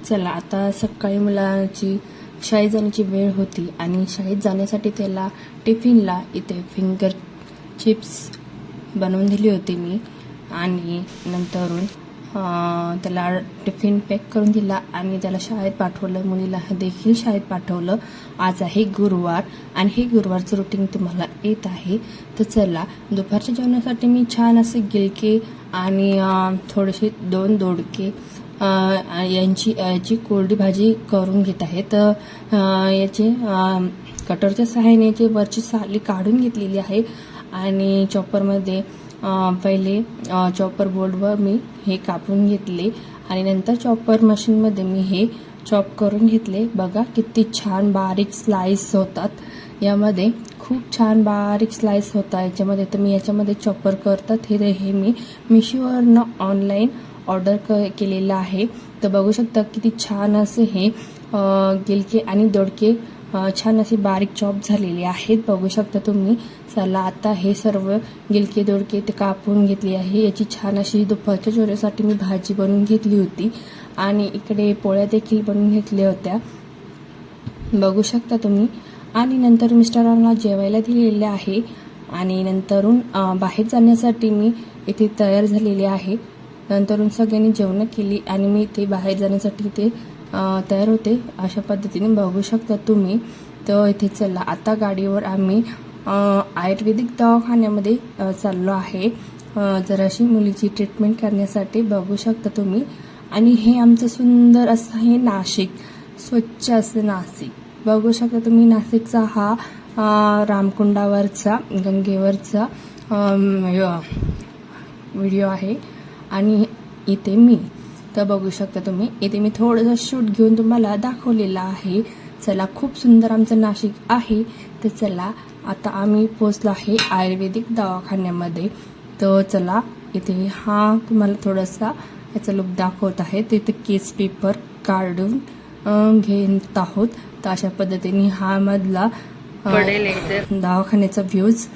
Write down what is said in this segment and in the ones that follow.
चला आता सकाळी मुलाची शाळेत जाण्याची वेळ होती आणि शाळेत जाण्यासाठी त्याला टिफिनला इथे फिंगर चिप्स बनवून दिली होती मी आणि नंतरून त्याला टिफिन पॅक करून दिला आणि त्याला शाळेत पाठवलं. मुलीला देखील शाळेत पाठवलं. आज आहे गुरुवार आणि हे गुरुवारचं रुटीन तुम्हाला येत आहे. तर चला दुपारच्या जेवणासाठी मी छान असे गिलके आणि थोडेसे 2 दोडके याची कोरडी भाजी करून घेत आहे. तर याचे कटरच्या सहाय्याने याची वरची साली काढून घेतलेली आहे आणि चॉपरमध्ये पहिले चॉपर बोर्डवर मी हे कापून घेतले आणि नंतर चॉपर मशीनमध्ये मी हे चॉप करून घेतले. बघा किती छान बारीक स्लाइस होतात यामध्ये, खूप छान बारीक स्लाइस होतात याच्यामध्ये. तर मी याच्यामध्ये चॉपर करतात हे मी मिशोवरनं ऑनलाईन ऑर्डर केलेलं आहे. तर बघू शकता किती छान असे हे गिलके आणि दोडके छान असे बारीक चॉप झालेले आहेत, बघू शकता तुम्ही. चला आता हे सर्व गिलके दोडके ते कापून घेतली आहे. याची छान अशी दुपारच्या जेवणासाठी मी भाजी बनवून घेतली होती आणि इकडे पोळ्या देखील बनवून घेतल्या होत्या, बघू शकता तुम्ही. आणि नंतर मिस्टरांना जेवायला दिलेले आहे आणि नंतरून बाहेर जाण्यासाठी मी इथे तयार झालेले आहे. नंतरून सगळ्यांनी जेवण केली आणि मी ते बाहेर जाण्यासाठी ते तयार होते. अशा पद्धतीने बघू शकता तुम्ही. तर इथे चला आता गाडीवर आम्ही आयुर्वेदिक दवाखान्यामध्ये चाललो आहे जराशी मुलीची ट्रीटमेंट करण्यासाठी, बघू शकता तुम्ही. आणि हे आमचं सुंदर असं आहे नाशिक, स्वच्छ असं नाशिक, बघू शकता तुम्ही. नाशिकचा हा रामकुंडावरचा गंगेवरचा व्हिडिओ आहे आणि इथे मी, तर बघू शकता तुम्ही. इथे मी थोडंसं शूट घेऊन तुम्हाला दाखवलेलं आहे. चला खूप सुंदर आमचं नाशिक आहे. तर चला आता आम्ही पोचलो आहे आयुर्वेदिक दवाखान्यामध्ये. तर चला इथे हा तुम्हाला थोडासा याचा लुक दाखवत आहे. तिथे केस पेपर काढून घेत आहोत. तर अशा पद्धतीने हा मधला दवाखान्याचा व्ह्यूज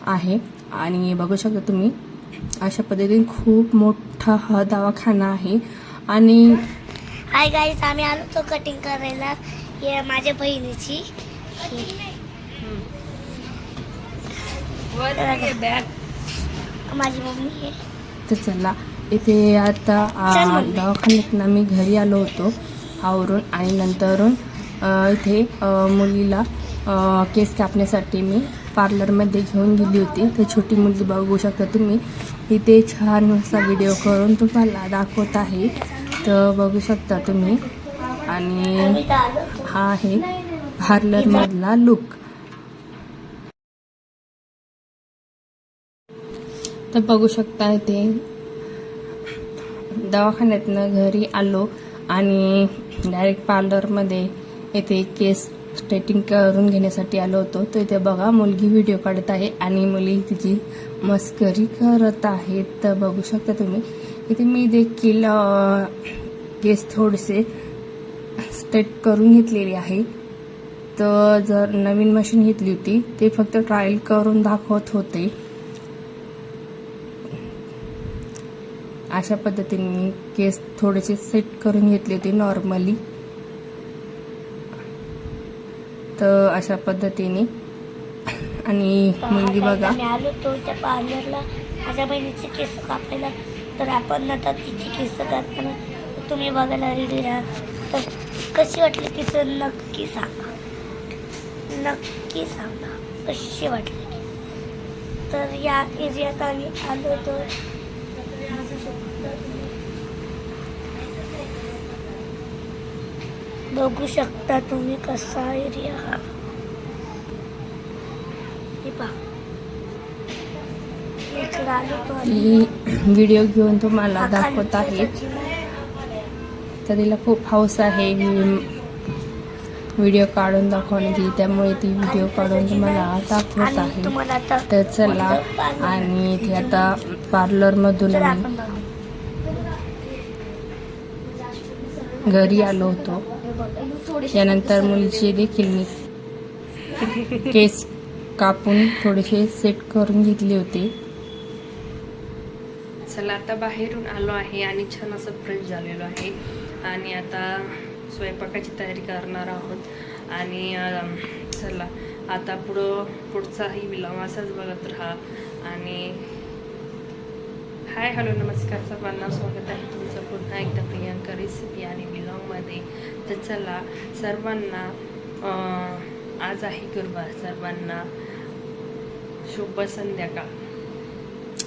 आहे आणि बघू शकता तुम्ही. अशा पद्धतीने खूप मोठा हा दवाखाना आहे. आणि हाय गाईज, आम्ही आलो तो कटिंग करायला. हे माझ्या बहिणीची माझी मम्मी आहे. तर चला इथे आता दवाखान्यातनं मी घरी आलो होतो आवरून आणि नंतरून इथे मुलीला केस कापण्यासाठी मी पार्लरमध्ये घेऊन गेली होती. तर छोटी मुलगी बघू शकता तुम्ही. इथे छान असा व्हिडिओ करून तुम्हाला दाखवत आहे, तर बघू शकता तुम्ही. आणि हा आहे पार्लरमधला लुक. तर बघू शकता इथे दवाखान्यातनं घरी आलो आणि डायरेक्ट पार्लरमध्ये इथे केस स्ट्रेटिंग करून घेण्यासाठी आलो होतो. तर इथे बघा मुलगी व्हिडिओ काढत आहे आणि मुली तिची मस्करी करत आहे. तर बघू शकता तुम्ही. इथे मी देखील केस थोडेसे स्ट्रेट करून घेतलेले आहे. तर जर नवीन मशीन घेतली होती ते फक्त ट्रायल करून दाखवत होते. अशा पद्धतीने केस थोडेसे सेट करून घेतले होते नॉर्मली. तर अशा पद्धतीने. आणि मुलगी बघा, आम्ही आलो तो त्या पार्लरला माझ्या बहिणीचे केस कापायला. तर आपण आता तिची केस कापताना तुम्ही बघायला रेडी राहा. तर कशी वाटली तिचं नक्की सांगा, नक्की सांगा कशी वाटली. तर या एरियात आम्ही आलो होतो. बघू शकता तुम्ही कसा एरिया हा. व्हिडिओ घेऊन तुम्हाला दाखवत आहे. तर तिला खूप हौस आहे व्हिडिओ काढून दाखवण्याची, त्यामुळे ती व्हिडिओ काढून तुम्हाला दाखवत आहे. तर चला आणि इथे आता पार्लरमधून घरी आलो होतो. यानंतर मुलीचे देखील मी केस कापून थोडेसे सेट करून घेतले होते. चला आता बाहेरून आलो आहे आणि छान असं फ्रेश झालेलो आहे आणि आता स्वयंपाकाची तयारी करणार आहोत. आणि चला आता पुढचाही व्लॉग असाच बघत राहा. आणि हाय हॅलो नमस्कार सर्वांना, स्वागत आहे तुमचं पुन्हा एकदा प्रियांका रेसिपी आणि व्लॉगमध्ये. तर चला सर्वांना आज आहे गुरुवार, सर्वांना शुभ संध्याकाळ.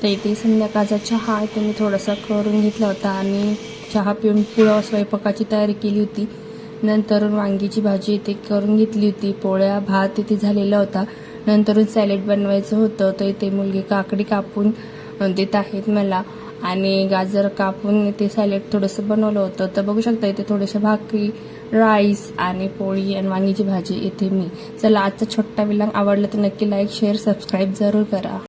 तर इथे संध्याकाळचा चहा आहे तर मी थोडासा करून घेतला होता आणि चहा पिऊन पुढं स्वयंपाकाची तयारी केली होती. नंतर वांगीची भाजी इथे करून घेतली होती, पोळ्या भात इथे झालेला होता. नंतर सॅलेड बनवायचं होतं तर इथे मुलगी काकडी कापून देत आहेत मला आणि गाजर कापून इथे सॅलेड थोडंसं बनवलं होतं. तर बघू शकता इथे थोडेसे भाकरी, राईस आणि पोळी आणि वांगीची भाजी इथे मी. चला आजचा छोटा व्लॉग आवडला तर नक्की लाईक शेअर सबस्क्राईब जरूर करा.